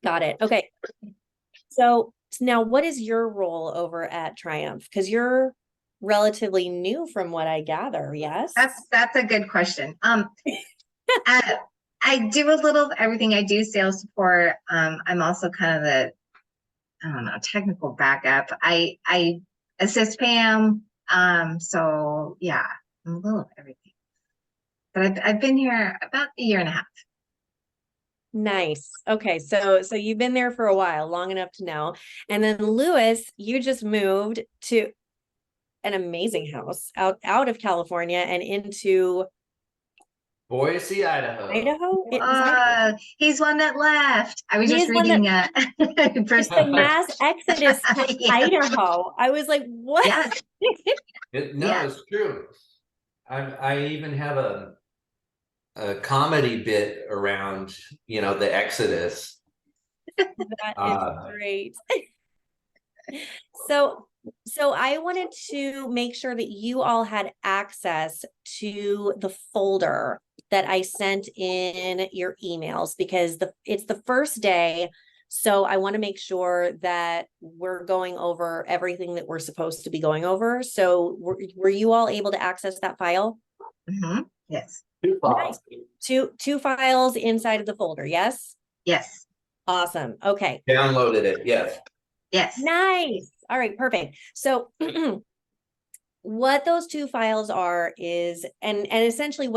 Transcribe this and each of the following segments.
Got it. Okay. So now what is your role over at Triumph? Because you're relatively new from what I gather, yes? That's a good question. I, I do a little of everything. I do sales support. I'm also kind of the, I don't know, technical backup. I assist Pam. So yeah, I'm a little of everything. But I've been here about a year and a half. Nice. Okay, so you've been there for a while, long enough to know. And then Lewis, you just moved to an amazing house out of California and into Boise, Idaho. Idaho. Is Idaho. He's one that left. I was He just is one that reading it's first the mass exodus to yeah. Idaho. I was like, what? Yeah. No, Yeah. it's true. I even have a comedy bit around, the Exodus. That is Uh, great. So I wanted to make sure that you all had access to the folder that I sent in your emails because it's the first day. So I want to make sure that we're going over everything that we're supposed to be going over. So were you all able to access that file? Yes. two Nice. files. Two files inside of the folder. Yes. Yes. Awesome. Okay. Downloaded it. Yes. Yes. Nice. All right. Perfect. So what those two files are is, and essentially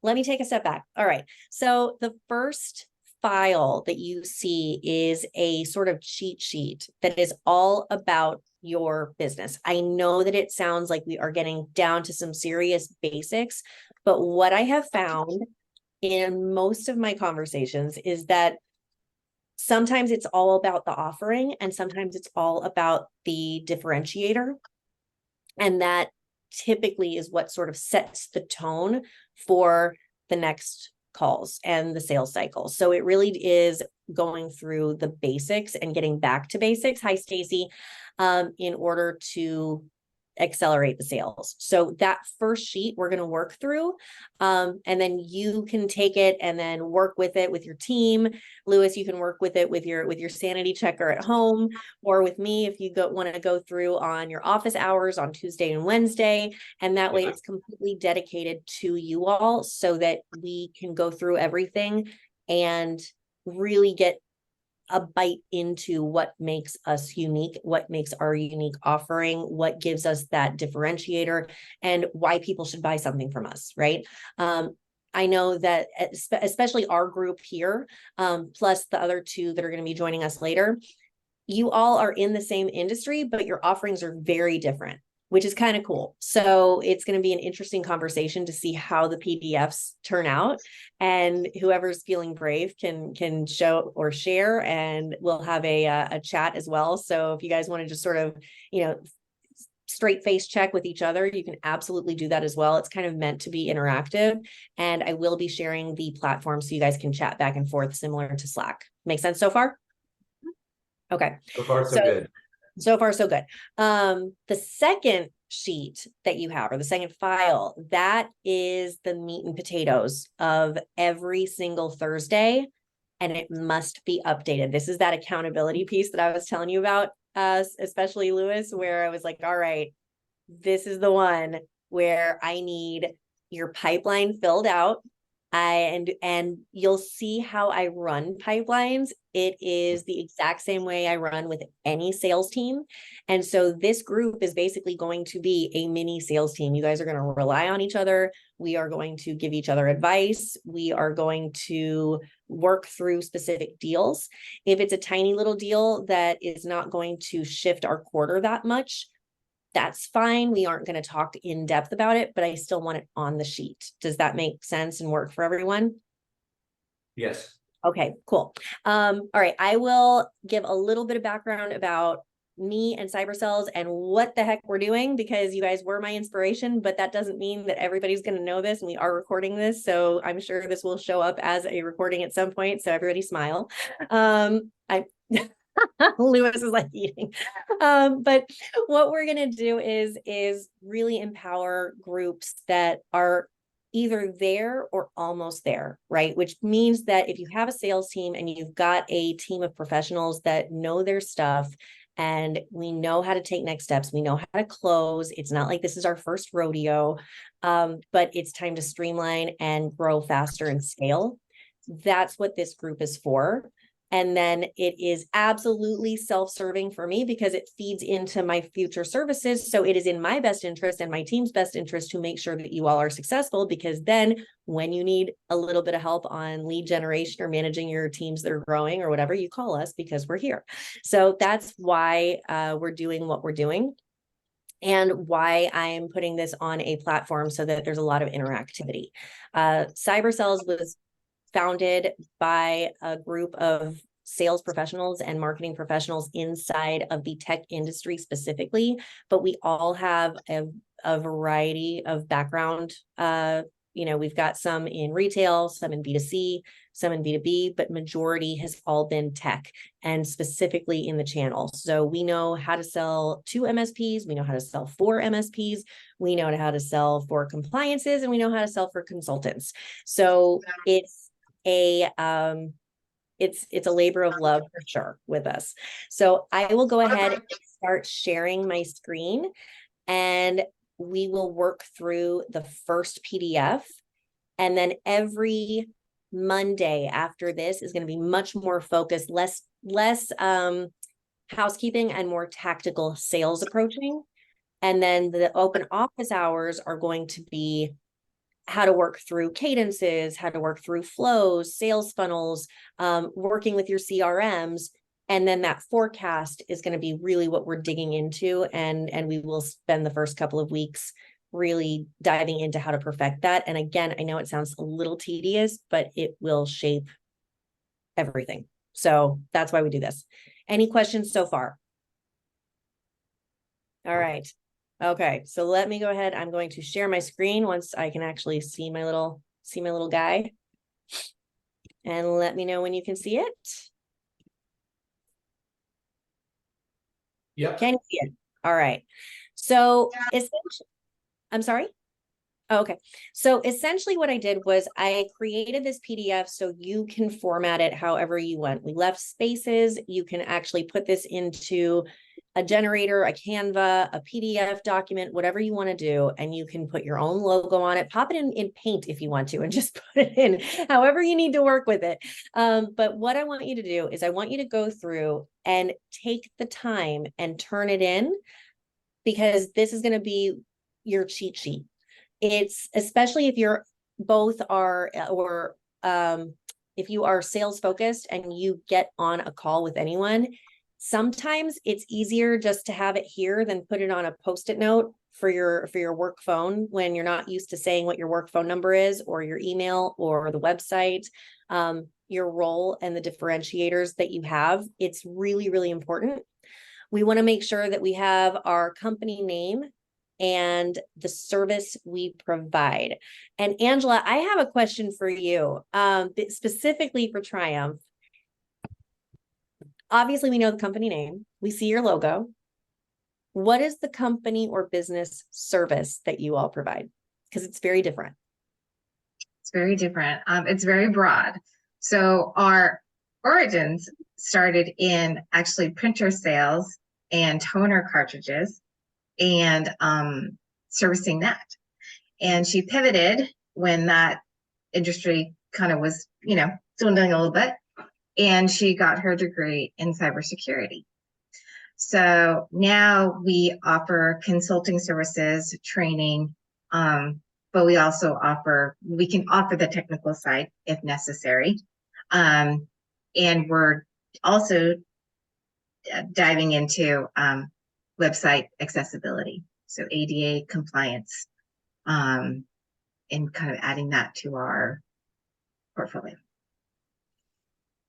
let me take a step back. All right. So the first file that you see is a sort of cheat sheet that is all about your business. I know that it sounds like we are getting down to some serious basics, but what I have found in most of my conversations is that sometimes it's all about the offering and sometimes it's all about the differentiator. And that typically is what sort of sets the tone for the next calls and the sales cycle. So it really is going through the basics and getting back to basics. Hi, Stacy. In order to accelerate the sales. So that first sheet we're going to work through, and then you can take it and then work with it with your team. Lewis, you can work with it with your sanity checker at home, or with me if you want to go through on your office hours on Tuesday and Wednesday. And that way it's completely dedicated to you all so that we can go through everything and really get a bite into what makes us unique, what makes our unique offering, what gives us that differentiator, and why people should buy something from us, right? I know that especially our group here, plus the other two that are going to be joining us later, you all are in the same industry, but your offerings are very different, which is kind of cool. So it's going to be an interesting conversation to see how the PDFs turn out, and whoever's feeling brave can show or share, and we'll have a chat as well. So if you guys want to just sort of, straight face check with each other, you can absolutely do that as well. It's kind of meant to be interactive, and I will be sharing the platform so you guys can chat back and forth similar to Slack. Make sense so far? Okay. So far, so good. So far, so good. The second sheet that you have, or the second file, that is the meat and potatoes of every single Thursday, and it must be updated. This is that accountability piece that I was telling you about, especially Lewis, where I was like, all right, this is the one where I need your pipeline filled out. And you'll see how I run pipelines. It is the exact same way I run with any sales team. And so this group is basically going to be a mini sales team. You guys are going to rely on each other. We are going to give each other advice. We are going to work through specific deals. If it's a tiny little deal that is not going to shift our quarter that much, that's fine. We aren't going to talk in depth about it, but I still want it on the sheet. Does that make sense and work for everyone? Yes. Okay, cool. All right. I will give a little bit of background about me and CyberSells and what the heck we're doing, because you guys were my inspiration, but that doesn't mean that everybody's going to know this, and we are recording this. So I'm sure this will show up as a recording at some point. So everybody smile. Lewis is like eating. But what we're going to do is really empower groups that are either there or almost there, right? Which means that if you have a sales team and you've got a team of professionals that know their stuff, and we know how to take next steps, we know how to close. It's not like this is our first rodeo, but it's time to streamline and grow faster and scale. That's what this group is for. And then it is absolutely self-serving for me because it feeds into my future services. So it is in my best interest and my team's best interest to make sure that you all are successful, because then when you need a little bit of help on lead generation or managing your teams that are growing or whatever, you call us because we're here. So that's why we're doing what we're doing, and why I'm putting this on a platform so that there's a lot of interactivity. CyberSells was founded by a group of sales professionals and marketing professionals inside of the tech industry specifically, but we all have a variety of background. We've got some in retail, some in B2C, some in B2B, but majority has all been tech and specifically in the channel. So we know how to sell to MSPs, we know how to sell for MSPs, we know how to sell for compliances, and we know how to sell for consultants. So it's a labor of love for sure with us. So I will go ahead and start sharing my screen, and we will work through the first PDF. And then every Monday after this is going to be much more focused, less housekeeping and more tactical sales approaching. And then the open office hours are going to be how to work through cadences, how to work through flows, sales funnels, working with your CRMs. And then that forecast is going to be really what we're digging into. And we will spend the first couple of weeks really diving into how to perfect that. And again, I know it sounds a little tedious, but it will shape everything. So that's why we do this. Any questions so far? All right. Okay, so let me go ahead. I'm going to share my screen once I can actually see my little guy. And let me know when you can see it. Yep. Can you see it? All right. So essentially, I'm sorry. Oh, okay. So essentially what I did was I created this PDF so you can format it however you want. We left spaces. You can actually put this into a generator, a Canva, a PDF document, whatever you want to do. And you can put your own logo on it, pop it in Paint if you want to, and just put it in however you need to work with it. But what I want you to do is I want you to go through and take the time and turn it in, because this is going to be your cheat sheet. It's especially if you're both are, or if you are sales focused and you get on a call with anyone, sometimes it's easier just to have it here than put it on a post-it note for your work phone when you're not used to saying what your work phone number is, or your email, or the website, your role and the differentiators that you have. It's really, really important. We want to make sure that we have our company name and the service we provide. And Angela, I have a question for you, specifically for Triumph. Obviously, we know the company name. We see your logo. What is the company or business service that you all provide? Because it's very different. It's very different. It's very broad. So our origins started in actually printer sales and toner cartridges, and servicing that. And she pivoted when that industry kind of was, dwindling a little bit, and she got her degree in cybersecurity. So now we offer consulting services, training, but we also can offer the technical side if necessary. And we're also diving into website accessibility, so ADA compliance, and kind of adding that to our portfolio.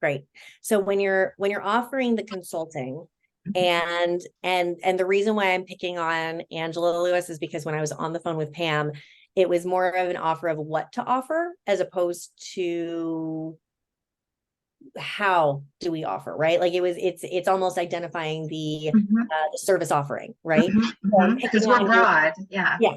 Great. So when you're offering the consulting, and the reason why I'm picking on Angela Lewis is because when I was on the phone with Pam, it was more of an offer of what to offer as opposed to how do we offer, right? Like it's almost identifying the service offering, right? So I'm Because picking we're on you. broad, yeah. Yeah.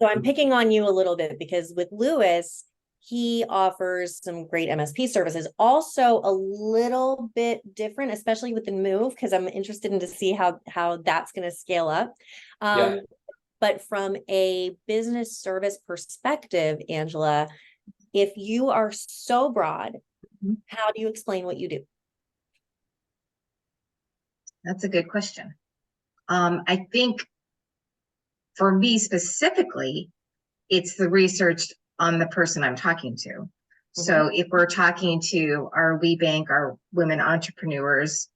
So I'm picking on you a little bit because with Lewis, he offers some great MSP services. Also a little bit different, especially with the move, because I'm interested in to see how that's going to scale up. Yeah. But from a business service perspective, Angela, if you are so broad, how do you explain what you do? That's a good question. I think for me specifically, it's the research on the person I'm talking to. So if we're talking to our WeBank, our women entrepreneurs,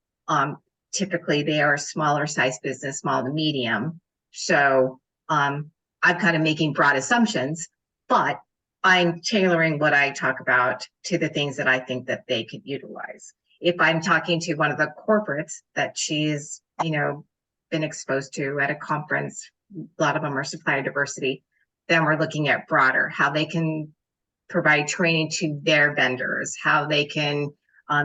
typically they are smaller size business, small to medium. So I'm kind of making broad assumptions, but I'm tailoring what I talk about to the things that I think that they could utilize. If I'm talking to one of the corporates that she's, been exposed to at a conference, a lot of them are supplier diversity, then we're looking at broader, how they can provide training to their vendors, how they can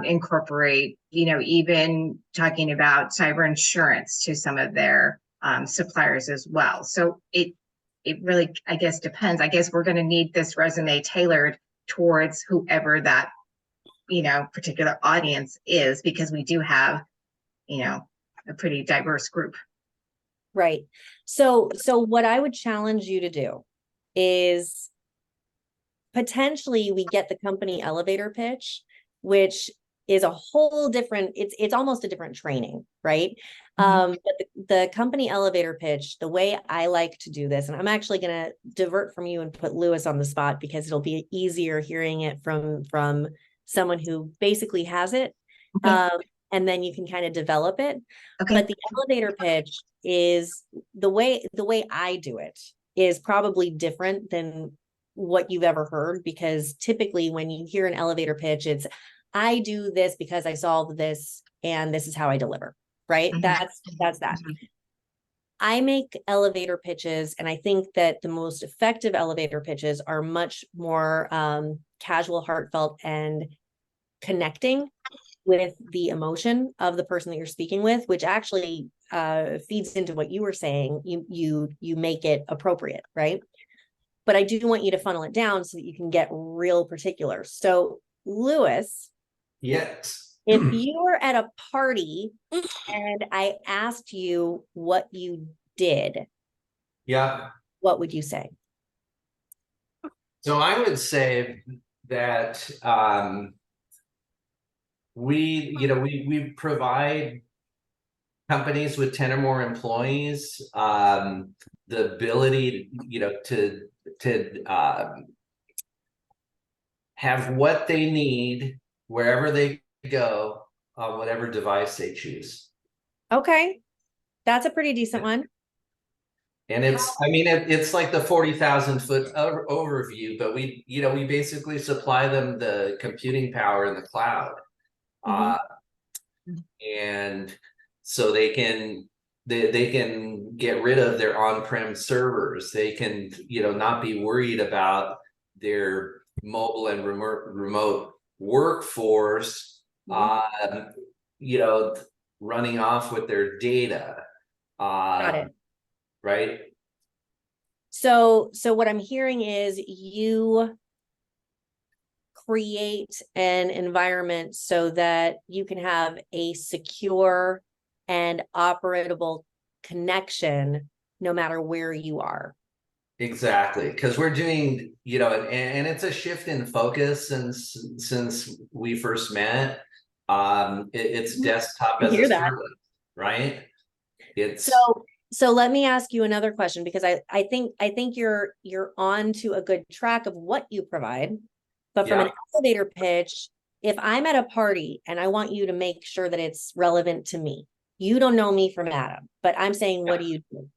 incorporate, even talking about cyber insurance to some of their suppliers as well. So it really, I guess, depends. I guess we're going to need this resume tailored towards whoever that, particular audience is, because we do have, a pretty diverse group. Right. So what I would challenge you to do is potentially we get the company elevator pitch, which is a whole different, it's almost a different training, right? But the company elevator pitch, the way I like to do this, and I'm actually going to divert from you and put Lewis on the spot because it'll be easier hearing it from someone who basically has it. Okay. And then you can kind of develop it. Okay. But the elevator pitch is the way I do it is probably different than what you've ever heard, because typically when you hear an elevator pitch, it's I do this because I solved this and this is how I deliver, right? That's that. I make elevator pitches, and I think that the most effective elevator pitches are much more casual, heartfelt, and connecting with the emotion of the person that you're speaking with, which actually feeds into what you were saying. You make it appropriate, right? But I do want you to funnel it down so that you can get real particular. So, Lewis, Yes. if you were at a party and I asked you what you did, Yeah. what would you say? So I would say that we provide companies with 10 or more employees the ability, to have what they need wherever they go on whatever device they choose. Okay, that's a pretty decent one. And it's like the 40,000 foot overview, but we basically supply them the computing power in the cloud. And so they can get rid of their on-prem servers. They can, not be worried about their mobile and remote workforce, running off with their data. Got it. Right. So what I'm hearing is you create an environment so that you can have a secure and operatable connection no matter where you are. Exactly, because we're doing, and it's a shift in focus since we first met. It's desktop as a service, right? It's so let me ask you another question, because I think you're on to a good track of what you provide. But from an elevator pitch, if I'm at a party and I want you to make sure that it's relevant to me, you don't know me from Adam, but I'm saying, what do you do?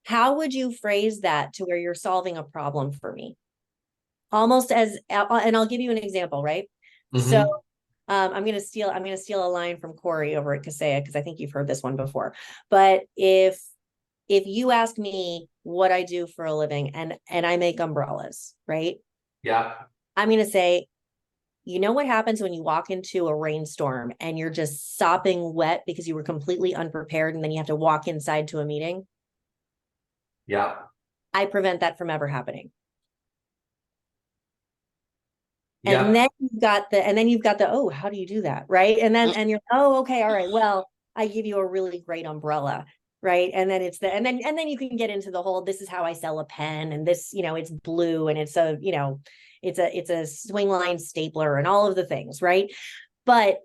How would you phrase that to where you're solving a problem for me? Almost as, and I'll give you an example, right? So I'm gonna steal a line from Corey over at Kaseya, because I think you've heard this one before. But if you ask me what I do for a living and I make umbrellas, right? Yeah. I'm gonna say, You know what happens when you walk into a rainstorm and you're just sopping wet because you were completely unprepared and then you have to walk inside to a meeting? Yeah. I prevent that from ever happening. Yeah. And then you've got the, oh, how do you do that? Right. And you're, oh, okay. All right. Well, I give you a really great umbrella. Right. And then and then you can get into the whole, this is how I sell a pen, and this, it's blue, and it's a, it's a swing line stapler and all of the things. Right. But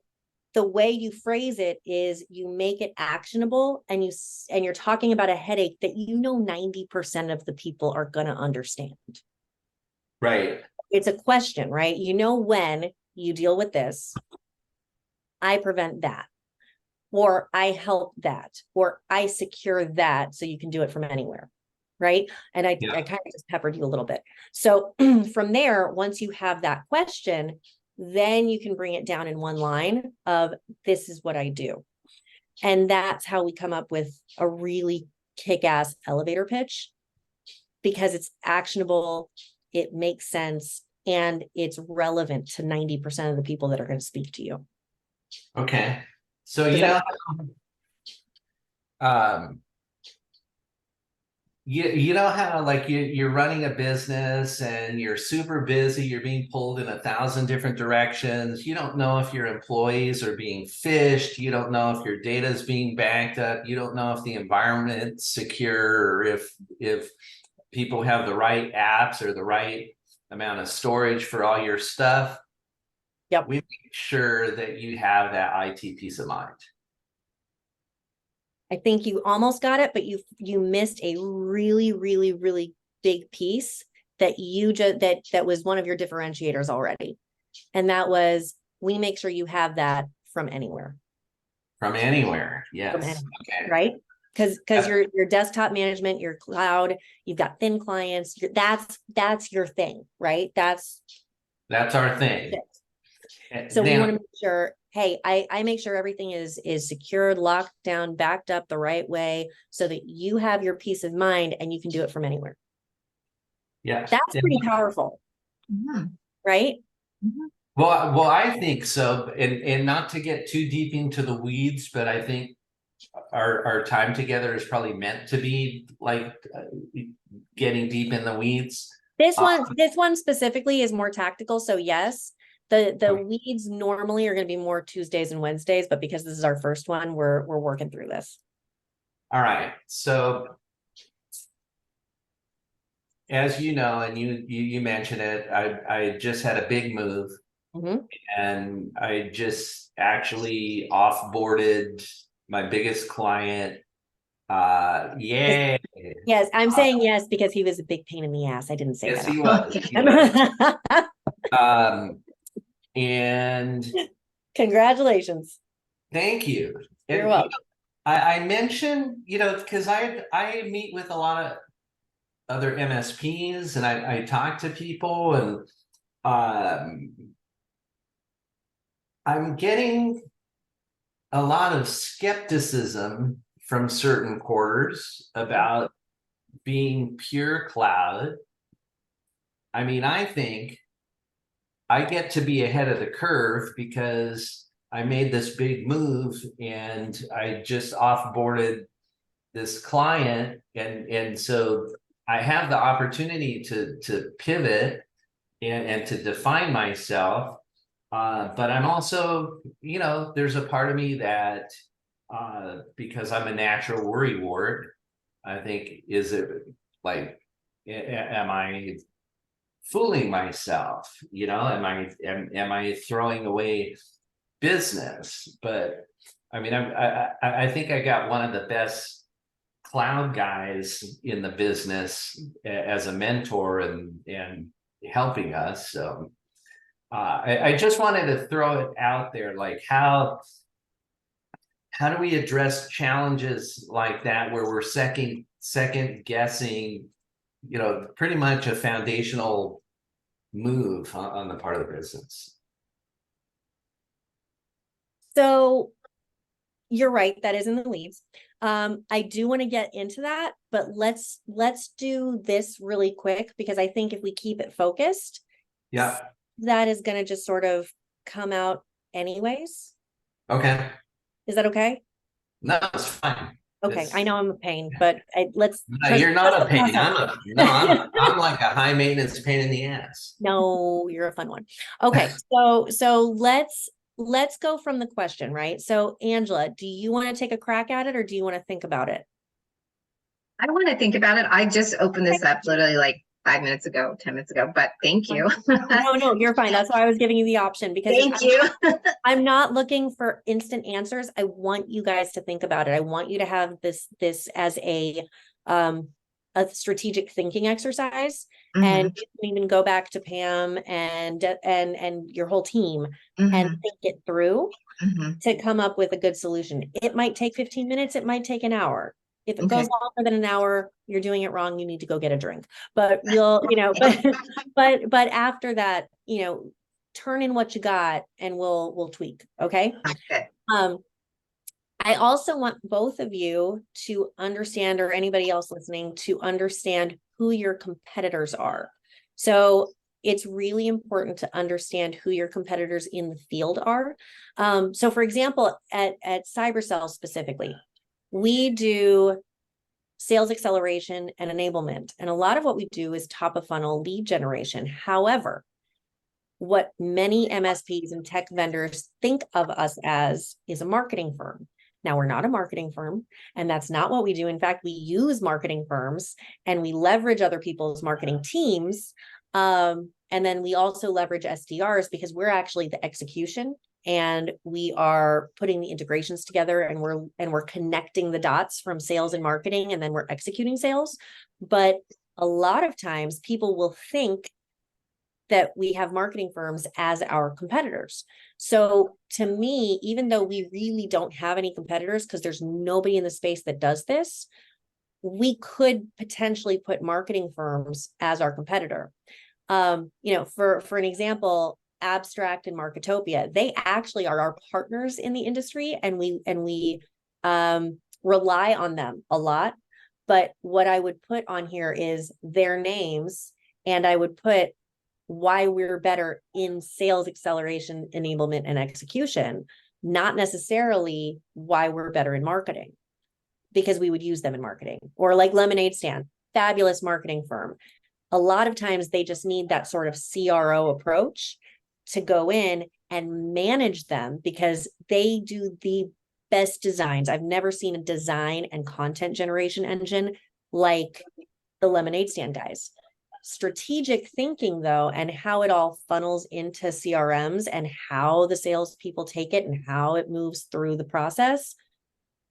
the way you phrase it is you make it actionable, and you're talking about a headache that 90% of the people are going to understand. Right. It's a question, right? When you deal with this, I prevent that, or I help that, or I secure that, so you can do it from anywhere, right? And I kind of just peppered you a little bit. So from there, once you have that question, then you can bring it down in one line of, this is what I do. And that's how we come up with a really kick-ass elevator pitch, because it's actionable, it makes sense, and it's relevant to 90% of the people that are going to speak to you. Okay. So, you know how like you're running a business and you're super busy, you're being pulled in 1,000 different directions. You don't know if your employees are being phished. You don't know if your data is being backed up. You don't know if the environment's secure, or if people have the right apps or the right amount of storage for all your stuff. Yep. We make sure that you have that IT peace of mind. I think you almost got it, but you missed a really, really, really big piece that that was one of your differentiators already. And that was, we make sure you have that from anywhere. From anywhere. Yes. From anywhere, okay. right? Because your desktop management, your cloud, you've got thin clients, that's your thing, right? That's our thing. So we want to make sure, hey, I make sure everything is secured, locked down, backed up the right way, so that you have your peace of mind and you can do it from anywhere. Yeah. That's pretty powerful. Mm-hmm. Right? Mm-hmm. Well, I think so. And not to get too deep into the weeds, but I think our time together is probably meant to be like getting deep in the weeds. This one specifically is more tactical. So yes, the weeds normally are going to be more Tuesdays and Wednesdays, but because this is our first one, we're working through this. All right. So as you know, and you mentioned it, I just had a big move. Mm-hmm. And I just actually offboarded my biggest client. Yay. Yes, I'm saying yes because he was a big pain in the ass. I didn't say Yes, that. he was. He was. And congratulations. thank you. You're welcome. I mentioned, because I meet with a lot of other MSPs, and I talk to people, and I'm getting a lot of skepticism from certain quarters about being pure cloud. I mean, I think I get to be ahead of the curve because I made this big move and I just offboarded this client, and so I have the opportunity to pivot and to define myself. But I'm also, there's a part of me that, because I'm a natural worrywart, I think, is it like, am I fooling myself? Am I throwing away business? But I mean, I think I got one of the best cloud guys in the business as a mentor and helping us. So I just wanted to throw it out there, like how do we address challenges like that where we're second guessing, pretty much a foundational move on the part of the business. So you're right, that is in the weeds. I do want to get into that, but let's do this really quick, because I think if we keep it focused, yeah, that is going to just sort of come out anyways. Okay. Is that okay? No, it's fine. Okay, I It's, know I'm a pain, but let's no, trust, you're trust not a the pain. process. I'm like a high maintenance pain in the ass. No, you're a fun one. Okay, so let's go from the question, right? So Angela, do you want to take a crack at it or do you want to think about it? I want to think about it. I just opened this up literally like 5 minutes ago, 10 minutes ago, but thank you. No, you're fine. That's why I was giving you the option because Thank you. I'm not looking for instant answers. I want you guys to think about it. I want you to have this as a strategic thinking exercise. And you can even go back to Pam and your whole team and think it through to come up with a good solution. It might take 15 minutes, it might take an hour. If it goes longer than an hour, you're doing it wrong. You need to go get a drink. But we'll, but after that, turn in what you got and we'll tweak. Okay. Okay. I also want both of you to understand, or anybody else listening, to understand who your competitors are. So it's really important to understand who your competitors in the field are. So for example, at CyberSells specifically, we do sales acceleration and enablement. And a lot of what we do is top of funnel lead generation. However, what many MSPs and tech vendors think of us as is a marketing firm. Now, we're not a marketing firm, and that's not what we do. In fact, we use marketing firms and we leverage other people's marketing teams. And then we also leverage SDRs because we're actually the execution and we are putting the integrations together and we're connecting the dots from sales and marketing, and then we're executing sales. But a lot of times people will think that we have marketing firms as our competitors. So to me, even though we really don't have any competitors because there's nobody in the space that does this, we could potentially put marketing firms as our competitor. For an example, Abstract and Marketopia, they actually are our partners in the industry, and we rely on them a lot. But what I would put on here is their names, and I would put why we're better in sales acceleration, enablement, and execution, not necessarily why we're better in marketing, because we would use them in marketing. Or like Lemonade Stand, fabulous marketing firm. A lot of times they just need that sort of CRO approach to go in and manage them because they do the best designs. I've never seen a design and content generation engine like the Lemonade Stand guys. Strategic thinking, though, and how it all funnels into CRMs and how the salespeople take it and how it moves through the process,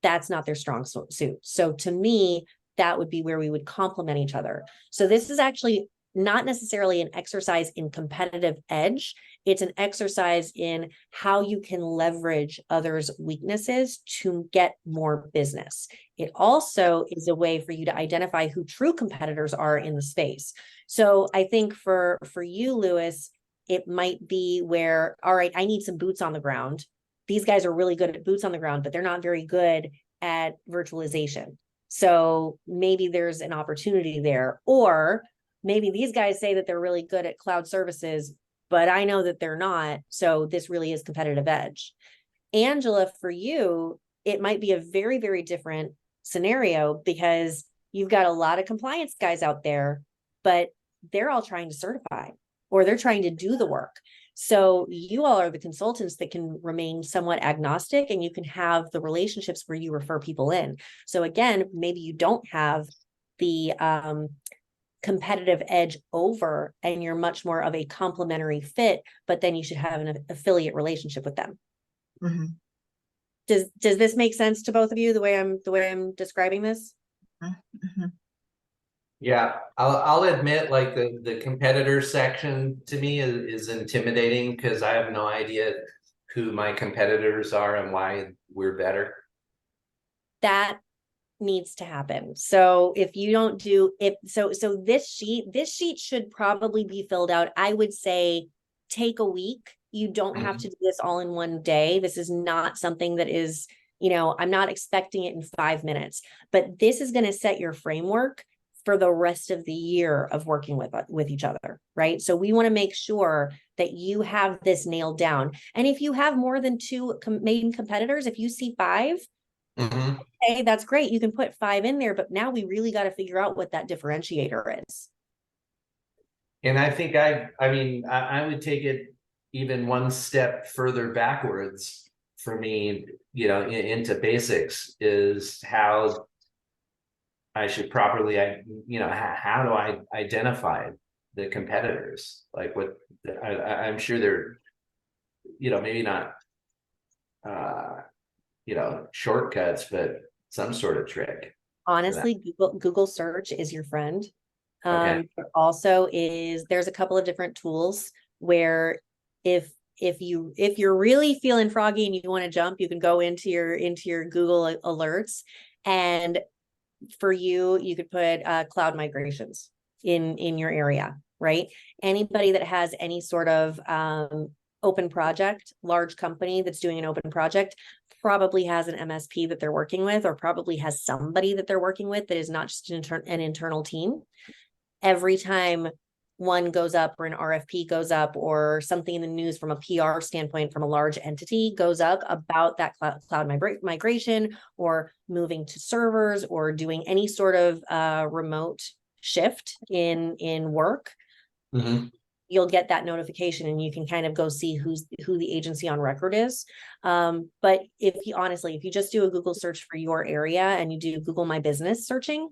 that's not their strong suit. So to me, that would be where we would complement each other. So this is actually not necessarily an exercise in competitive edge. It's an exercise in how you can leverage others' weaknesses to get more business. It also is a way for you to identify who true competitors are in the space. So I think for you, Lewis, it might be where, all right, I need some boots on the ground. These guys are really good at boots on the ground, but they're not very good at virtualization. So maybe there's an opportunity there. Or maybe these guys say that they're really good at cloud services, but I know that they're not. So this really is competitive edge. Angela, for you, it might be a very, very different scenario because you've got a lot of compliance guys out there, but they're all trying to certify or they're trying to do the work. So you all are the consultants that can remain somewhat agnostic, and you can have the relationships where you refer people in. So again, maybe you don't have the competitive edge over, and you're much more of a complementary fit, but then you should have an affiliate relationship with them. Mm-hmm. Does this make sense to both of you the way I'm describing this? Mm-hmm. Yeah, I'll admit, like the competitor section to me is intimidating because I have no idea who my competitors are and why we're better. That needs to happen. So if you don't do it, so this sheet should probably be filled out. I would say take a week. You don't have to do this all in one day. This is not something that is, I'm not expecting it in 5 minutes, but this is going to set your framework for the rest of the year of working with each other, right? So we want to make sure that you have this nailed down. And if you have more than two main competitors, if you see 5, okay, that's great. You can put 5 in there, but now we really got to figure out what that differentiator is. And I think I would take it even one step further backwards for me, into basics, is how I should properly, how do I identify the competitors? Like I'm sure they're, maybe not, shortcuts, but some sort of trick. Honestly, Google search is your friend. Okay. Also there's a couple of different tools where if you're really feeling froggy and you want to jump, you can go into your Google alerts, and for you could put cloud migrations in your area, right? Anybody that has any sort of open project, large company that's doing an open project, probably has an MSP that they're working with, or probably has somebody that they're working with that is not just an internal team. Every time one goes up, or an RFP goes up, or something in the news from a PR standpoint from a large entity goes up about that cloud migration, or moving to servers, or doing any sort of remote shift in work, you'll get that notification, and you can kind of go see who the agency on record is. But if you just do a Google search for your area, and you do Google My Business searching,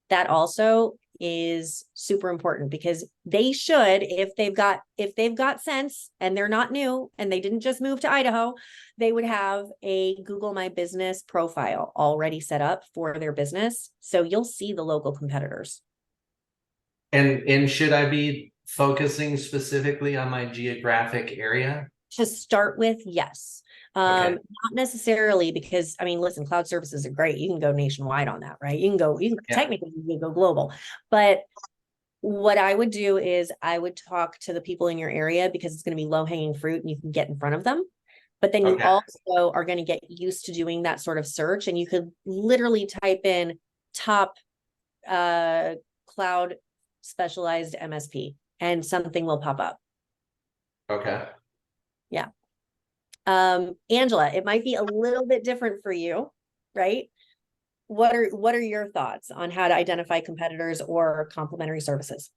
that also is super important, because they should, if they've got sense and they're not new and they didn't just move to Idaho, they would have a Google My Business profile already set up for their business. So you'll see the local competitors. And should I be focusing specifically on my geographic area? To start with, yes. Okay. Not necessarily, because listen, cloud services are great. You can go nationwide on that, right? Technically you can go global. But what I would do is I would talk to the people in your area, because it's going to be low-hanging fruit and you can get in front of them. But then you also are going to get used to doing that sort of search, and you could literally type in top cloud specialized MSP and something will pop up. Okay. Yeah. Angela, it might be a little bit different for you, right? What are your thoughts on how to identify competitors or complementary services?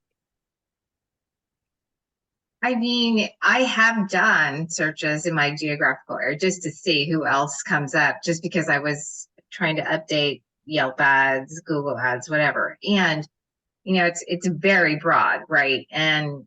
I have done searches in my geographical area just to see who else comes up, just because I was trying to update Yelp ads, Google ads, whatever. And, it's very broad, right? And,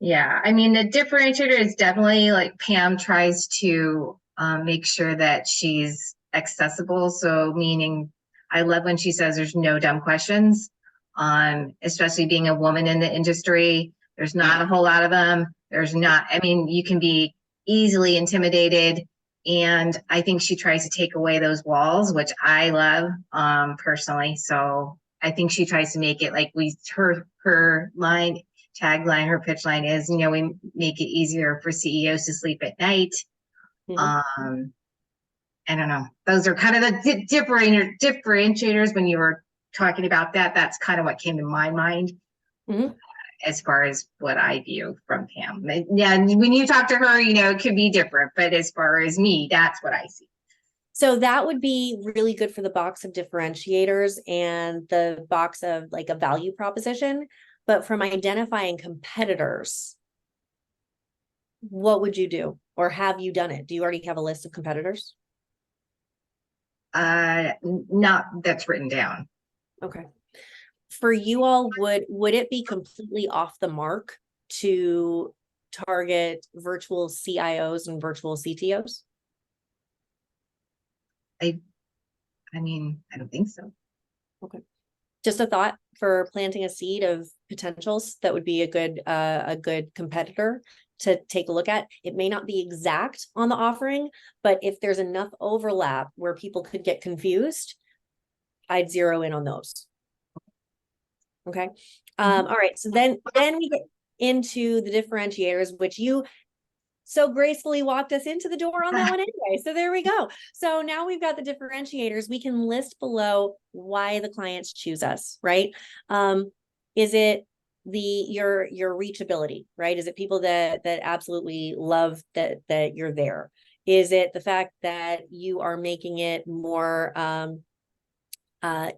yeah, the differentiator is definitely, like Pam tries to make sure that she's accessible. So meaning, I love when she says there's no dumb questions, especially being a woman in the industry. There's not a whole lot of them. You can be easily intimidated. And I think she tries to take away those walls, which I love personally. So I think she tries to make it like her tagline, her pitch line is, we make it easier for CEOs to sleep at night. I don't know. Those are kind of the differentiators. When you were talking about that, that's kind of what came to my mind as far as what I view from Pam. Yeah, when you talk to her, it could be different, but as far as me, that's what I see. So that would be really good for the box of differentiators and the box of like a value proposition. But from identifying competitors, what would you do? Or have you done it? Do you already have a list of competitors? Not that's written down. Okay. For you all, would it be completely off the mark to target virtual CIOs and virtual CTOs? I don't think so. Okay. Just a thought for planting a seed of potentials that would be a good competitor to take a look at. It may not be exact on the offering, but if there's enough overlap where people could get confused, I'd zero in on those. Okay. All right. So then we get into the differentiators, which so gracefully walked us into the door on that one anyway. So there we go. So now we've got the differentiators. We can list below why the clients choose us, right? Is it your reachability, right? Is it people that absolutely love that you're there? Is it the fact that you are making it more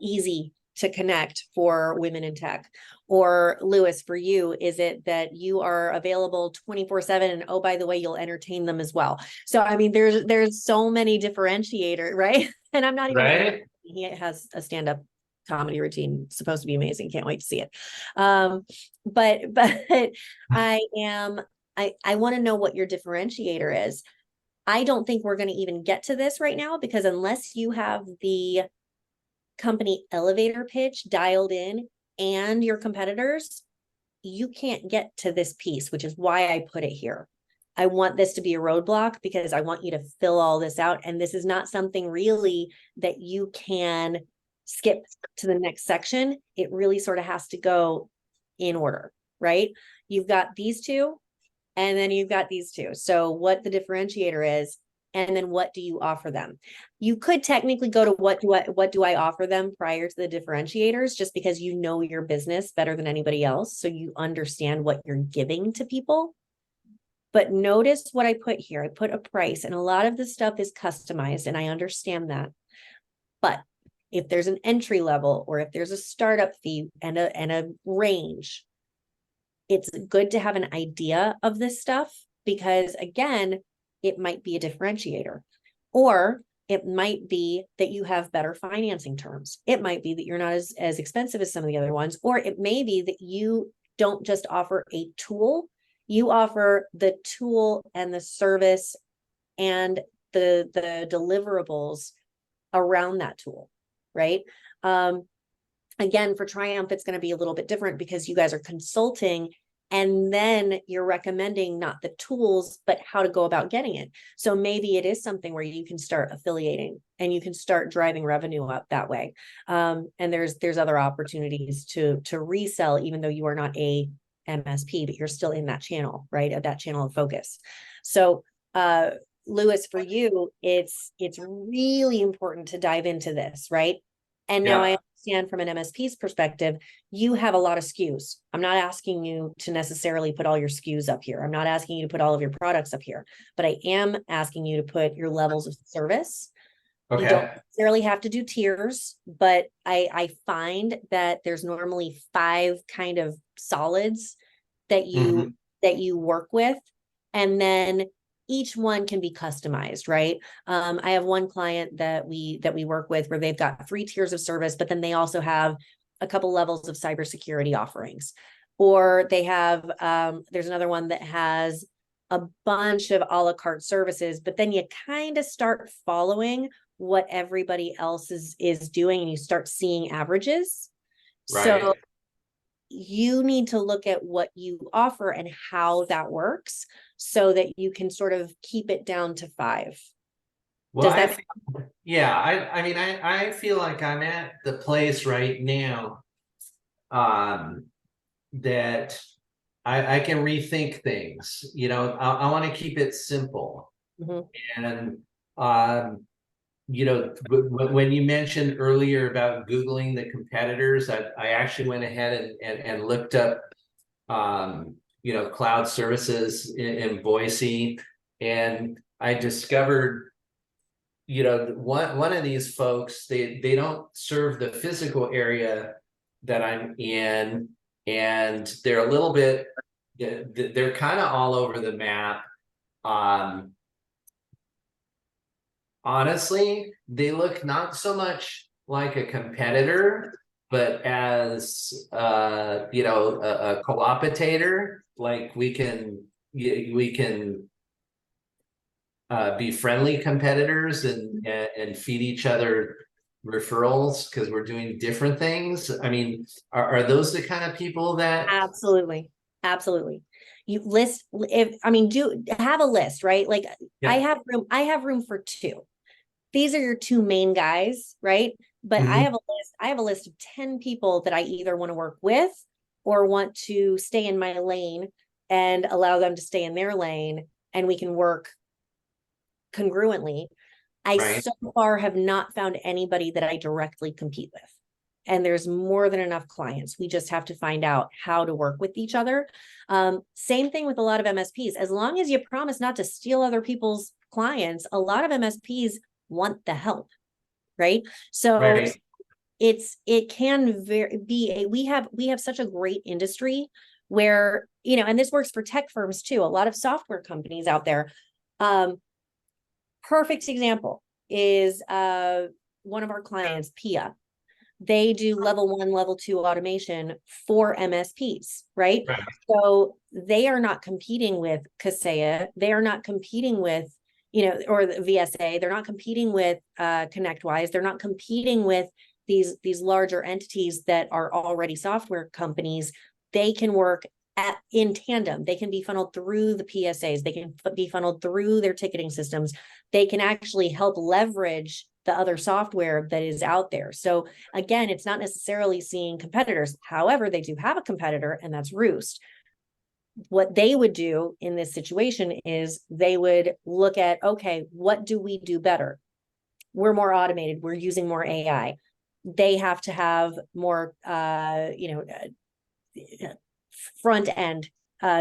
easy to connect for women in tech? Or Lewis, for you, is it that you are available 24/7 and oh, by the way, you'll entertain them as well? So I mean, there's so many differentiators, right? And I'm not even Right. he has a stand-up comedy routine, supposed to be amazing. Can't wait to see it. But I want to know what your differentiator is. I don't think we're going to even get to this right now, because unless you have the company elevator pitch dialed in and your competitors, you can't get to this piece, which is why I put it here. I want this to be a roadblock because I want you to fill all this out. And this is not something really that you can skip to the next section. It really sort of has to go in order, right? You've got these two, and then you've got these two. So what the differentiator is, and then what do you offer them? You could technically go to what do I offer them prior to the differentiators, just because you know your business better than anybody else. So you understand what you're giving to people. But notice what I put here. I put a price, and a lot of the stuff is customized, and I understand that. But if there's an entry level, or if there's a startup fee and a range, it's good to have an idea of this stuff, because again, it might be a differentiator, or it might be that you have better financing terms. It might be that you're not as expensive as some of the other ones, or it may be that you don't just offer a tool, you offer the tool and the service and the deliverables around that tool, right? Again, for Triumph, it's going to be a little bit different because you guys are consulting, and then you're recommending not the tools, but how to go about getting it. So maybe it is something where you can start affiliating and you can start driving revenue up that way. And there's other opportunities to resell, even though you are not a MSP, but you're still in that channel, right? At that channel of focus. So, Lewis, for you, it's really important to dive into this, right? And now I understand from an MSP's perspective, you have a lot of SKUs. I'm not asking you to necessarily put all your SKUs up here. I'm not asking you to put all of your products up here, but I am asking you to put your levels of service. Okay. You don't necessarily have to do tiers, but I find that there's normally 5 kind of solids that you work with, and then each one can be customized, right? I have one client that we work with where they've got 3 tiers of service, but then they also have a couple levels of cybersecurity offerings. Or they have, there's another one that has a bunch of a la carte services, but then you kind of start following what everybody else is doing, and you start seeing averages. Right. So you need to look at what you offer and how that works so that you can sort of keep it down to 5. Well, Does that I mean, I feel like I'm at the place right now that I can rethink things. You know, I want to keep it simple. And you know, when you mentioned earlier about Googling the competitors, I actually went ahead and looked up you know, cloud services in Boise, and I discovered, you know, one of these folks, they don't serve the physical area that I'm in, and they're a little bit, they're kind of all over the map. Honestly, they look not so much like a competitor, but as you know, a cooperator. Like we can be friendly competitors and feed each other referrals because we're doing different things. I mean, are those the kind of people that Absolutely. You list, if I mean, do have a list, right? Like I have room for 2. These are your 2 main guys, right? But I have a list of 10 people that I either want to work with or want to stay in my lane and allow them to stay in their lane and we can work congruently. I Right. so far have not found anybody that I directly compete with. And there's more than enough clients. We just have to find out how to work with each other. Same thing with a lot of MSPs. As long as you promise not to steal other people's clients, a lot of MSPs want the help, right? So Right. it can we have such a great industry where, you know, and this works for tech firms too, a lot of software companies out there. Perfect example is one of our clients, Pia. They do level 1, level 2 automation for MSPs, right? Right. So they are not competing with Kaseya. They are not competing with, you know, or the VSA. They're not competing with ConnectWise. They're not competing with these larger entities that are already software companies. They can work in tandem. They can be funneled through the PSAs. They can be funneled through their ticketing systems. They can actually help leverage the other software that is out there. So again, it's not necessarily seeing competitors. However, they do have a competitor, and that's Roost. What they would do in this situation is they would look at, okay, what do we do better? We're more automated. We're using more AI. They have to have more, front end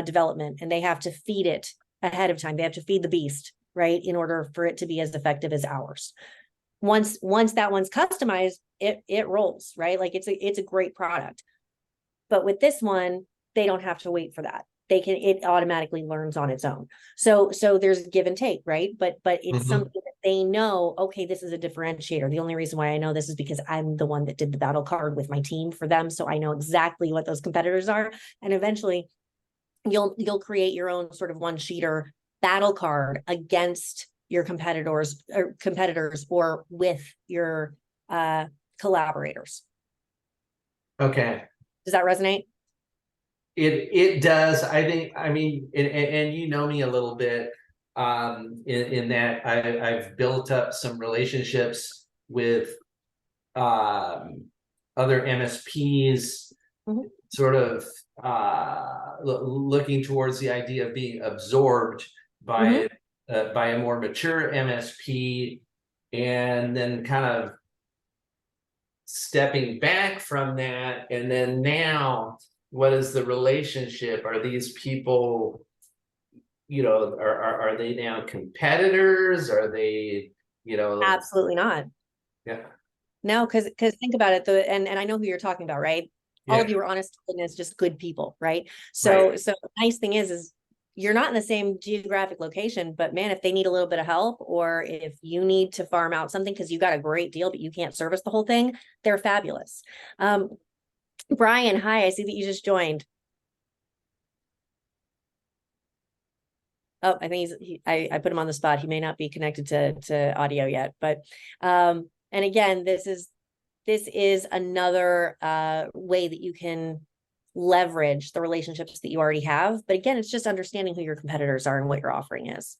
development, and they have to feed it ahead of time. They have to feed the beast, right, in order for it to be as effective as ours. Once that one's customized, it rolls, right? Like it's a great product. But with this one, they don't have to wait for that. It automatically learns on its own. So there's give and take, right? But it's something that they know, okay, this is a differentiator. The only reason why I know this is because I'm the one that did the battle card with my team for them. So I know exactly what those competitors are. And eventually you'll create your own sort of one-sheeter battle card against your competitors or with your collaborators. Okay. Does that resonate? It does. I think, I mean, and you know me a little bit, in that I've built up some relationships with other MSPs, sort of looking towards the idea of being absorbed by a more mature MSP, and then kind of stepping back from that. And then now, what is the relationship? Are these people, you know, are they now competitors? Are they, you know? Absolutely not. Yeah. No, because think about it, and I know who you're talking about, right? All of you are honest goodness, just good people, right? So Right. so the nice thing is you're not in the same geographic location, but man, if they need a little bit of help, or if you need to farm out something because you got a great deal, but you can't service the whole thing, they're fabulous. Brian, hi, I see that you just joined. Oh, I think I put him on the spot. He may not be connected to audio yet, but and again, this is another way that you can leverage the relationships that you already have. But again, it's just understanding who your competitors are and what your offering is.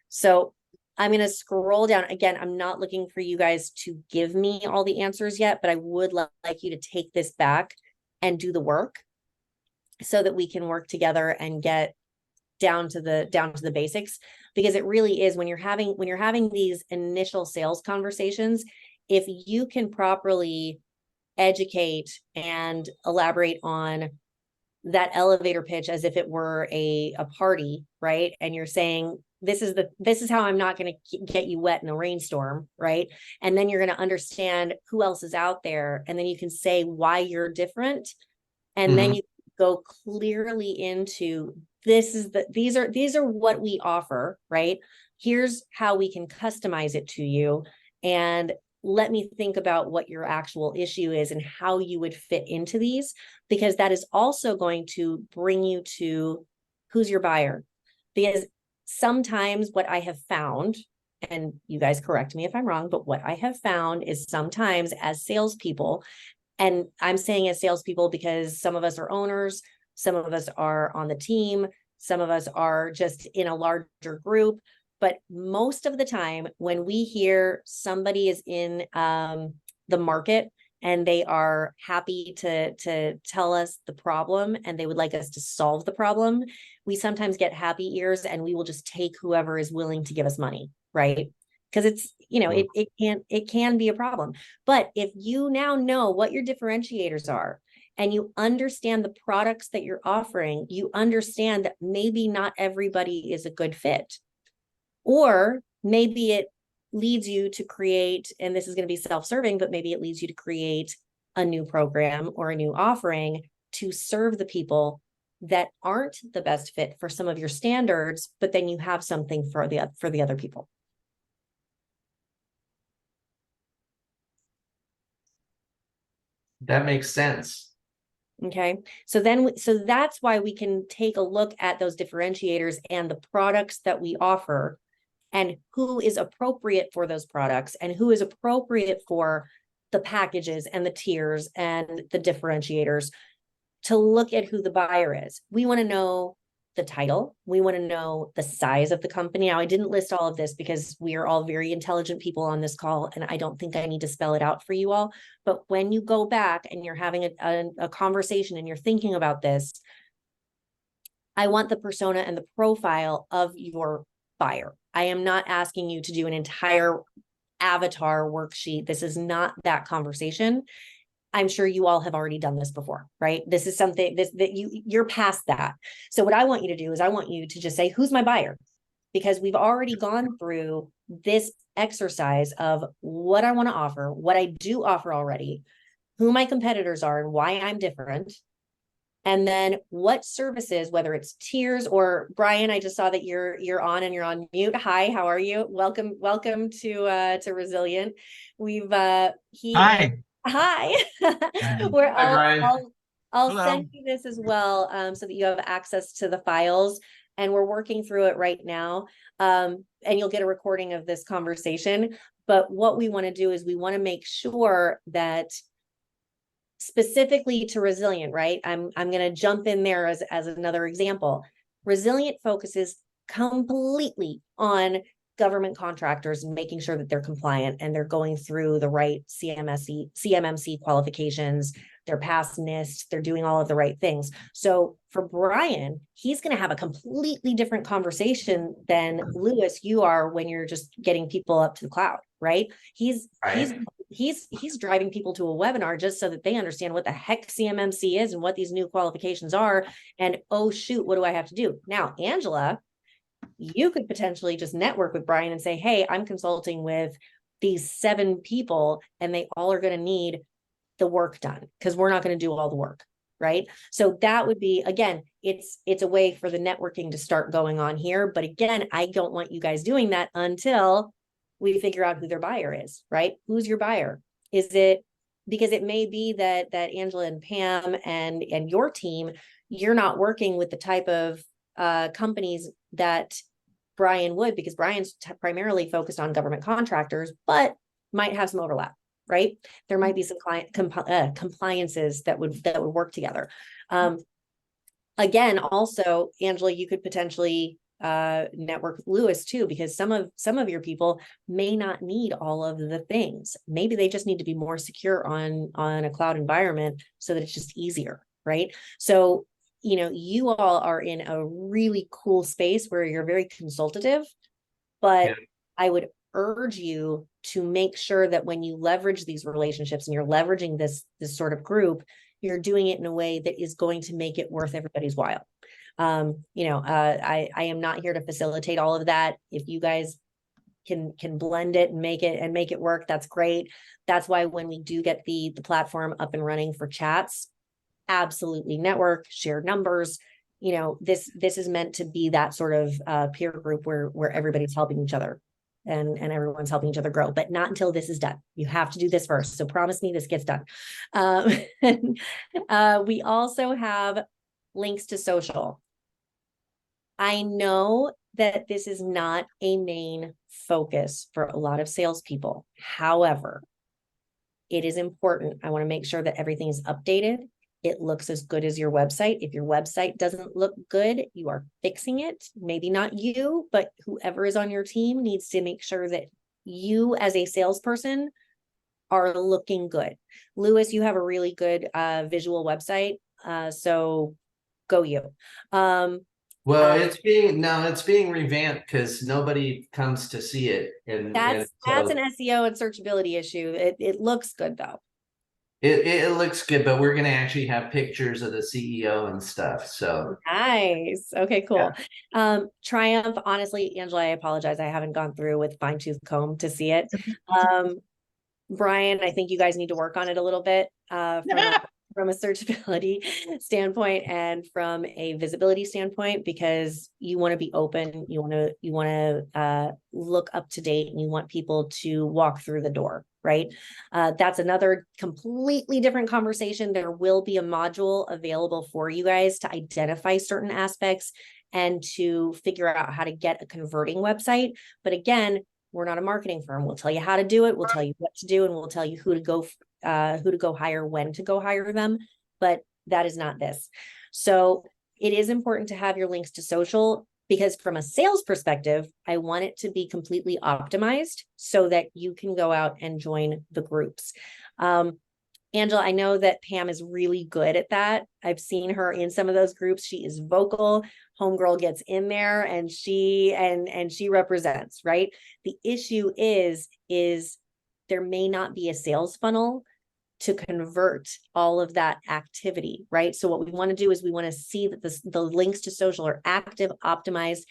So I'm going to scroll down. Again, I'm not looking for you guys to give me all the answers yet, but I would like you to take this back and do the work so that we can work together and get down to the basics, because it really is when you're having these initial sales conversations, if you can properly educate and elaborate on that elevator pitch as if it were a party, right? And you're saying, this is how I'm not going to get you wet in a rainstorm, right? And then you're going to understand who else is out there, and then you can say why you're different, and then you go clearly into these are what we offer, right? Here's how we can customize it to you, and let me think about what your actual issue is and how you would fit into these, because that is also going to bring you to who's your buyer. Because sometimes what I have found, and you guys correct me if I'm wrong, but what I have found is sometimes as salespeople, and I'm saying as salespeople because some of us are owners, some of us are on the team, some of us are just in a larger group. But most of the time, when we hear somebody is in the market and they are happy to tell us the problem and they would like us to solve the problem, we sometimes get happy ears and we will just take whoever is willing to give us money, right? Because it's, it can be a problem. But if you now know what your differentiators are and you understand the products that you're offering, you understand that maybe not everybody is a good fit. Or maybe it leads you to create, and this is going to be self-serving, but maybe it leads you to create a new program or a new offering to serve the people that aren't the best fit for some of your standards, but then you have something for the other people. That makes sense. Okay. So that's why we can take a look at those differentiators and the products that we offer and who is appropriate for those products and who is appropriate for the packages and the tiers and the differentiators, to look at who the buyer is. We want to know the title. We want to know the size of the company. Now, I didn't list all of this because we are all very intelligent people on this call, and I don't think I need to spell it out for you all. But when you go back and you're having a conversation and you're thinking about this, I want the persona and the profile of your buyer. I am not asking you to do an entire avatar worksheet. This is not that conversation. I'm sure you all have already done this before, right? This is something that you're past that. So what I want you to do is I want you to just say, who's my buyer? Because we've already gone through this exercise of what I want to offer, what I do offer already, who my competitors are and why I'm different. And then what services, whether it's tiers or Brian, I just saw that you're on and you're on mute. Hi, how are you? Welcome to Resilient. We've Hi. Hi. Hi. Where Hi, Brian. I'll Hello. send you this as well, so that you have access to the files. And we're working through it right now. And you'll get a recording of this conversation. But what we want to do is we want to make sure that specifically to Resilient, right? I'm going to jump in there as another example. Resilient focuses completely on government contractors and making sure that they're compliant and they're going through the right CMMC qualifications, they're past NIST, they're doing all of the right things. So for Brian, he's going to have a completely different conversation than Lewis, you are when you're just getting people up to the cloud, right? He's driving people to a webinar just so that they understand what the heck CMMC is and what these new qualifications are. And oh shoot, what do I have to do? Now, Angela, you could potentially just network with Brian and say, hey, I'm consulting with these 7 people and they all are going to need the work done because we're not going to do all the work. Right. So that would be, again, it's a way for the networking to start going on here. But again, I don't want you guys doing that until we figure out who their buyer is, right? Who's your buyer? Is it, because it may be that Angela and Pam and your team, you're not working with the type of companies that Brian would, because Brian's primarily focused on government contractors, but might have some overlap, right? There might be some compliances that would work together. Again, also, Angela, you could potentially network with Lewis too, because some of your people may not need all of the things. Maybe they just need to be more secure on a cloud environment so that it's just easier, right? So, you all are in a really cool space where you're very consultative, but I would urge you to make sure that when you leverage these relationships and you're leveraging this sort of group, you're doing it in a way that is going to make it worth everybody's while. I am not here to facilitate all of that. If you guys can blend it and make it work, that's great. That's why when we do get the platform up and running for chats, absolutely network, shared numbers. This is meant to be that sort of peer group where everybody's helping each other and everyone's helping each other grow, but not until this is done. You have to do this first. So promise me this gets done. We also have links to social. I know that this is not a main focus for a lot of salespeople. However, it is important. I want to make sure that everything is updated. It looks as good as your website. If your website doesn't look good, you are fixing it. Maybe not you, but whoever is on your team needs to make sure that you as a salesperson are looking good. Lewis, you have a really good visual website. So go you. Well, it's being revamped because nobody comes to see it. And That's so an SEO and searchability issue. It looks good though. it looks good, but we're gonna actually have pictures of the CEO and stuff. So Nice. Okay, cool. Triumph, honestly, Angela, I apologize. I haven't gone through with fine-tooth comb to see it. Brian, I think you guys need to work on it a little bit from a searchability standpoint and from a visibility standpoint, because you want to be open, you want to look up to date, and you want people to walk through the door, right? That's another completely different conversation. There will be a module available for you guys to identify certain aspects and to figure out how to get a converting website. But again, we're not a marketing firm. We'll tell you how to do it. We'll tell you what to do, and we'll tell you who to go hire, when to go hire them. But that is not this. So it is important to have your links to social, because from a sales perspective, I want it to be completely optimized so that you can go out and join the groups. Angela, I know that Pam is really good at that. I've seen her in some of those groups. She is vocal. Homegirl gets in there and she represents, right? The issue is there may not be a sales funnel to convert all of that activity, right? So what we want to do is we want to see that the links to social are active, optimized,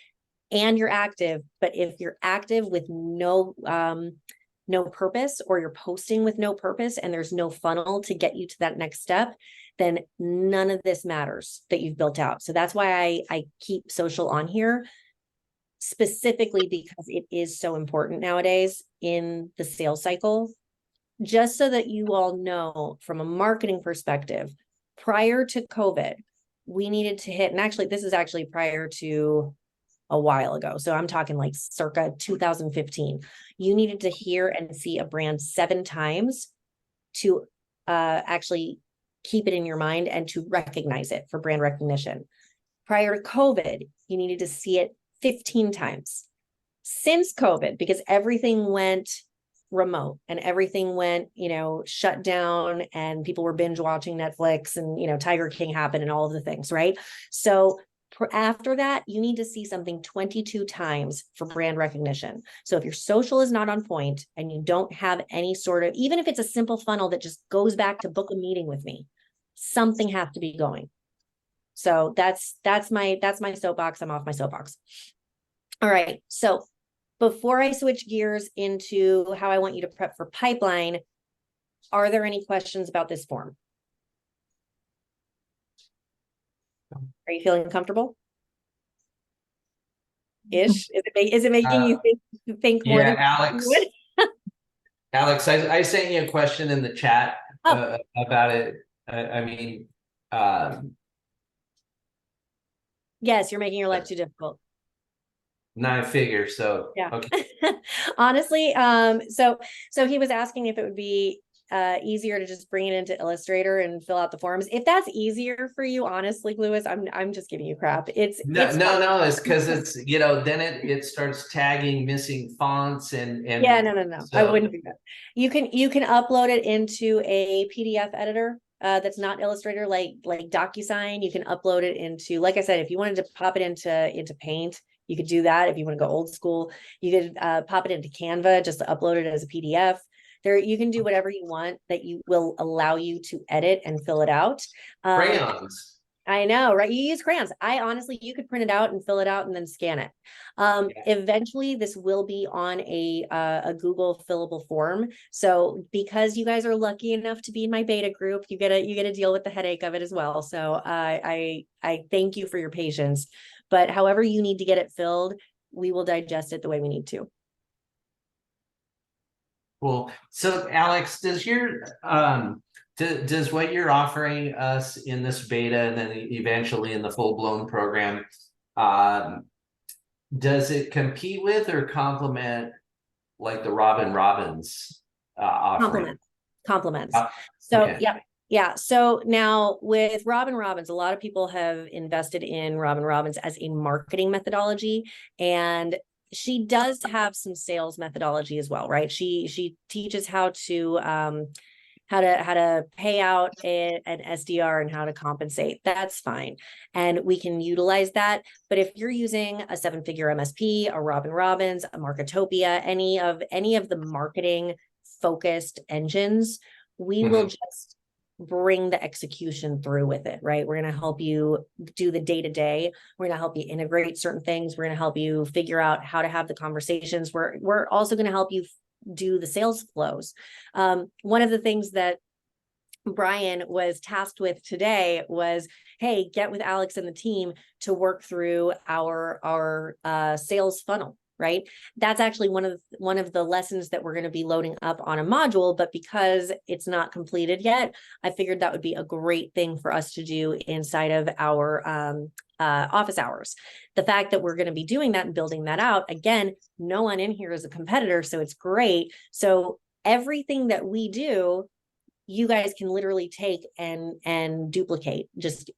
and you're active. But if you're active with no purpose, or you're posting with no purpose and there's no funnel to get you to that next step, then none of this matters that you've built out. So that's why I keep social on here, specifically because it is so important nowadays in the sales cycle. Just so that you all know, from a marketing perspective, prior to COVID, we needed to hit, and actually this is actually prior to a while ago. So I'm talking like circa 2015. You needed to hear and see a brand 7 times to actually keep it in your mind and to recognize it for brand recognition. Prior to COVID, you needed to see it 15 times. Since COVID, because everything went remote and everything went, shut down, and people were binge watching Netflix, and, Tiger King happened and all of the things, right? So after that, you need to see something 22 times for brand recognition. So if your social is not on point and you don't have any sort of, even if it's a simple funnel that just goes back to book a meeting with me, something has to be going. So that's my soapbox. I'm off my soapbox. All right. So before I switch gears into how I want you to prep for pipeline, are there any questions about this form? Are you feeling comfortable? Ish? Is it making you think more than Alex? you would? Alex, I sent you a question in the chat about it. I mean, yes, you're making your life too difficult. no, I figure so. Yeah. Okay. Honestly, so he was asking if it would be easier to just bring it into Illustrator and fill out the forms. If that's easier for you, honestly, Lewis, I'm just giving you crap. It's it's because it's then it starts tagging missing fonts and yeah, no. So, I wouldn't do that. You can upload it into a PDF editor. That's not Illustrator, like DocuSign. You can upload it into, like I said, if you wanted to pop it into Paint, you could do that. If you want to go old school, you could pop it into Canva, just to upload it as a PDF. There, you can do whatever you want that you will allow you to edit and fill it out. Crayons. I know, right? You use crayons. You could print it out and fill it out and then scan it. Eventually this will be on a Google fillable form. So because you guys are lucky enough to be in my beta group, you get to deal with the headache of it as well. So I thank you for your patience, but however you need to get it filled, we will digest it the way we need to. Cool. So Alex, does what you're offering us in this beta and then eventually in the full-blown program, does it compete with or complement like the Robin Robbins offering? Compliments. So okay. Yeah. So now with Robin Robbins, a lot of people have invested in Robin Robbins as a marketing methodology, and she does have some sales methodology as well, right? She teaches how to how to pay out an SDR and how to compensate. That's fine. And we can utilize that. But if you're using a 7-figure MSP, a Robin Robbins, a Marketopia, any of the marketing focused engines, we will just bring the execution through with it, right? We're going to help you do the day-to-day. We're going to help you integrate certain things. We're going to help you figure out how to have the conversations. We're also going to help you do the sales flows. One of the things that Brian was tasked with today was, hey, get with Alex and the team to work through our sales funnel, right? That's actually one of the lessons that we're going to be loading up on a module, but because it's not completed yet, I figured that would be a great thing for us to do inside of our office hours. The fact that we're going to be doing that and building that out, again, no one in here is a competitor, so it's great. So everything that we do, you guys can literally take and duplicate, just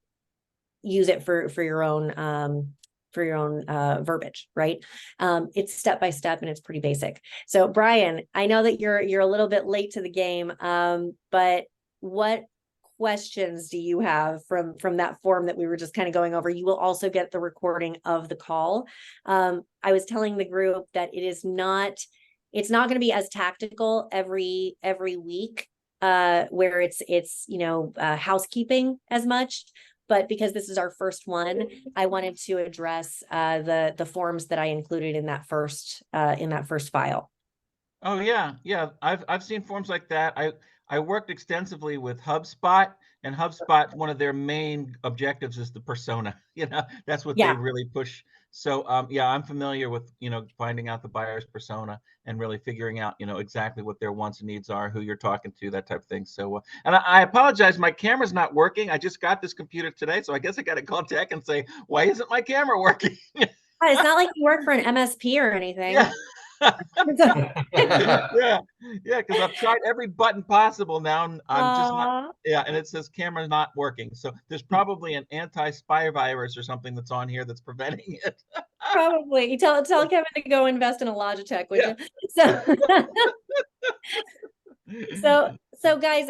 use it for your own verbiage, right? It's step by step and it's pretty basic. So Brian, I know that you're a little bit late to the game, but what questions do you have from that form that we were just kind of going over? You will also get the recording of the call. I was telling the group that it's not going to be as tactical every week, where it's housekeeping as much. But because this is our first one, I wanted to address the forms that I included in that first file. Oh yeah, yeah. I've seen forms like that. I worked extensively with HubSpot, and HubSpot, one of their main objectives is the persona. That's what they really push. So yeah, I'm familiar with finding out the buyer's persona and really figuring out exactly what their wants and needs are, who you're talking to, that type of thing. So and I apologize, my camera's not working. I just got this computer today, so I guess I got to call tech and say, why isn't my camera working? It's not like you work for an MSP or anything. Yeah. yeah, because I've tried every button possible now, and I'm just not. Yeah, and it says camera not working. So there's probably an anti-spy virus or something that's on here that's preventing it. Probably. Tell Kevin to go invest in a Logitech, would you? So guys,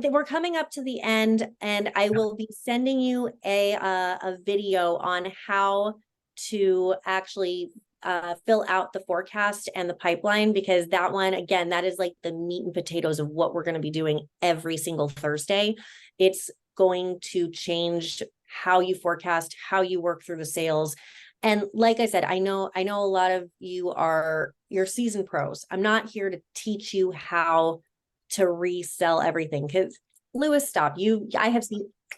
we're coming up to the end, and I will be sending you a video on how to actually fill out the forecast and the pipeline, because that one, again, that is like the meat and potatoes of what we're going to be doing every single Thursday. It's going to change how you forecast, how you work through the sales. And like I said, I know a lot of you're seasoned pros. I'm not here to teach you how to resell everything, because Lewis, stop.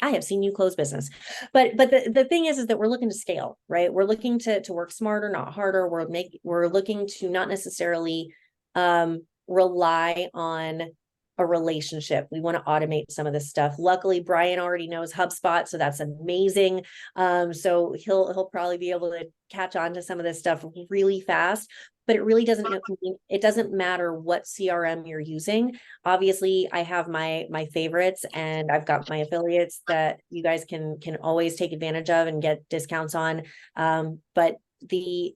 I have seen you close business, but the thing is that we're looking to scale, right? We're looking to work smarter, not harder. We're looking to not necessarily rely on a relationship. We want to automate some of this stuff. Luckily, Brian already knows HubSpot, so that's amazing. So he'll probably be able to catch on to some of this stuff really fast. But it really doesn't matter what CRM you're using. Obviously, I have my favorites, and I've got my affiliates that you guys can always take advantage of and get discounts on. But the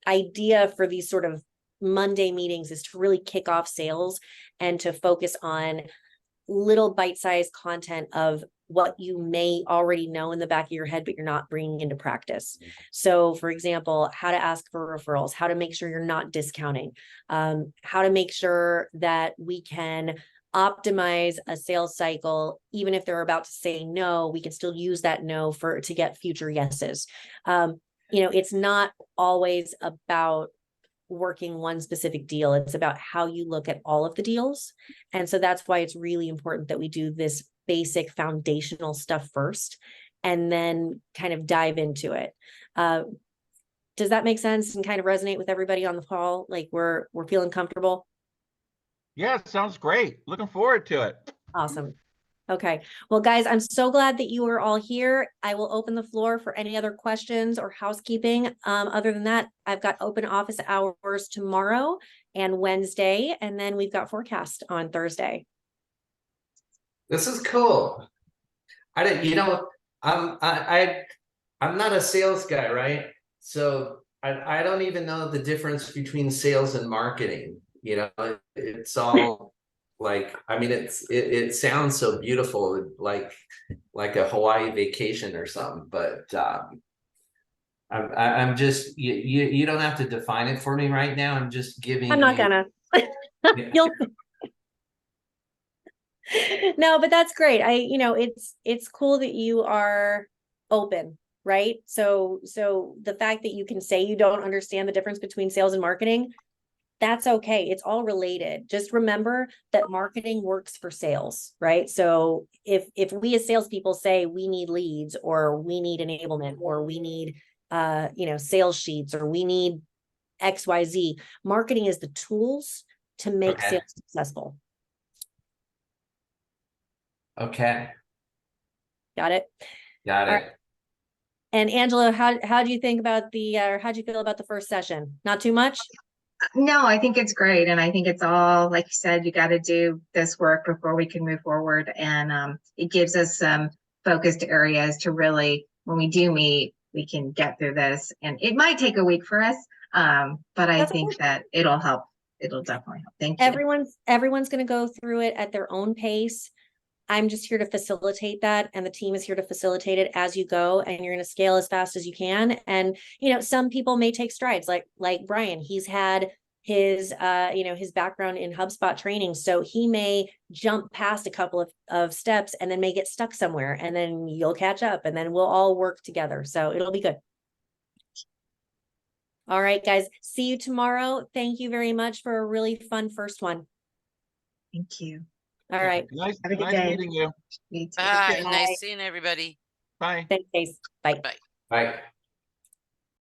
idea for these sort of Monday meetings is to really kick off sales and to focus on little bite-sized content of what you may already know in the back of your head, but you're not bringing into practice. So for example, how to ask for referrals, how to make sure you're not discounting, how to make sure that we can optimize a sales cycle. Even if they're about to say no, we can still use that no to get future yeses. It's not always about working one specific deal. It's about how you look at all of the deals. And so that's why it's really important that we do this basic foundational stuff first and then kind of dive into it. Does that make sense and kind of resonate with everybody on the call? Like we're feeling comfortable? Yeah, it sounds great. Looking forward to it. Awesome. Okay. Well, guys, I'm so glad that you are all here. I will open the floor for any other questions or housekeeping. Other than that, I've got open office hours tomorrow and Wednesday, and then we've got forecast on Thursday. This is cool. I'm not a sales guy, right? So I don't even know the difference between sales and marketing. You know, it's all like, I mean, it sounds so beautiful, like a Hawaii vacation or something, but I'm just, you don't have to define it for me right now. I'm just giving I'm not you. gonna. Yeah. You'll no, but that's great. It's cool that you are open, right? So the fact that you can say you don't understand the difference between sales and marketing, that's okay. It's all related. Just remember that marketing works for sales, right? So if we as salespeople say we need leads, or we need enablement, or we need sales sheets, or we need XYZ, marketing is the tools to make Okay. sales successful. Okay. Got it? Got All it. right. And Angela, how do you think about or how do you feel about the first session? Not too much? No, I think it's great. And I think it's all, like you said, you got to do this work before we can move forward. And it gives us some focused areas to really, when we do meet, we can get through this. And it might take a week for us, but I That's think okay. that it'll help. It'll definitely help. Thank you. Everyone's going to go through it at their own pace. I'm just here to facilitate that, and the team is here to facilitate it as you go, and you're going to scale as fast as you can. And some people may take strides, like Brian. He's had his his background in HubSpot training, so he may jump past a couple of steps and then may get stuck somewhere, and then you'll catch up, and then we'll all work together. So it'll be good. All right, guys. See you tomorrow. Thank you very much for a really fun first one. Thank you. All right. Nice, Have a good nice day. meeting you. Me too. Bye. Bye. Nice seeing everybody. Bye. Thanks, Case. Bye. Bye. Bye.